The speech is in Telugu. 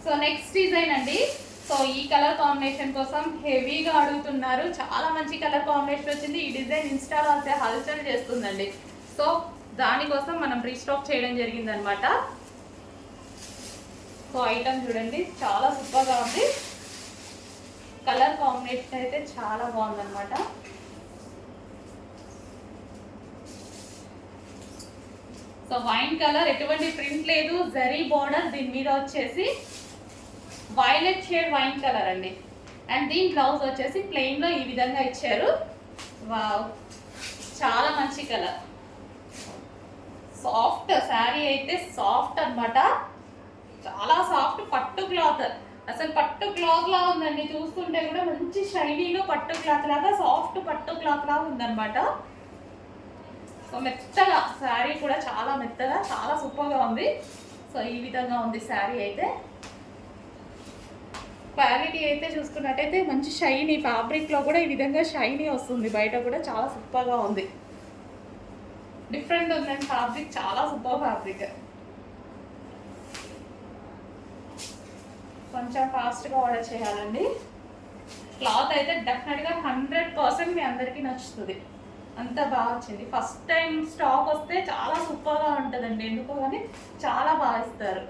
సో నెక్స్ట్ డిజైన్ అండి. సో ఈ కలర్ కాంబినేషన్ కోసం హెవీగా అడుగుతున్నారు. చాలా మంచి కలర్ కాంబినేషన్ వచ్చింది. ఈ డిజైన్ ఇన్స్టాలో అయితే హల్చల్ చేస్తుందండి. సో దానికోసం మనం రీస్టాక్ చేయడం జరిగింది అనమాట. సో ఐటమ్ చూడండి, చాలా సూపర్గా ఉంది. కలర్ కాంబినేషన్ అయితే చాలా బాగుందన్నమాట. సో వైన్ కలర్, ఎటువంటి ప్రింట్ లేదు, జరీ బోర్డర్, దీని మీద వచ్చేసి వైలెట్ షేడ్ వైన్ కలర్ అండి. అండ్ దీని బ్లౌజ్ వచ్చేసి ప్లెయిన్ లో ఈ విధంగా ఇచ్చారు. వావ్, చాలా మంచి కలర్. సాఫ్ట్ శారీ అయితే సాఫ్ట్ అన్నమాట, చాలా సాఫ్ట్ పట్టు క్లాత్. అసలు పట్టు క్లాత్ లా ఉందండి, చూస్తుంటే కూడా మంచి షైనీగా పట్టు క్లాత్ లాగా, సాఫ్ట్ పట్టు క్లాత్ లాగా ఉందన్నమాట. సో మెత్తగా శారీ కూడా చాలా మెత్తగా, చాలా సూపర్గా ఉంది. సో ఈ విధంగా ఉంది శారీ అయితే. క్వాలిటీ అయితే చూసుకున్నట్టయితే మంచి షైనీ, ఫ్యాబ్రిక్లో కూడా ఈ విధంగా షైనీ వస్తుంది. బయట కూడా చాలా సూపర్గా ఉంది, డిఫరెంట్ ఉందండి ఫ్యాబ్రిక్, చాలా సూపర్ ఫ్యాబ్రిక్. కొంచెం ఫాస్ట్గా ఆర్డర్ చేయాలండి. క్లాత్ అయితే డెఫినెట్గా 100% మీ అందరికీ నచ్చుతుంది, అంత బాగా వచ్చింది. ఫస్ట్ టైం స్టాక్ వస్తే చాలా సూపర్గా ఉంటుందండి, ఎందుకో కానీ చాలా బాగా ఇస్తారు.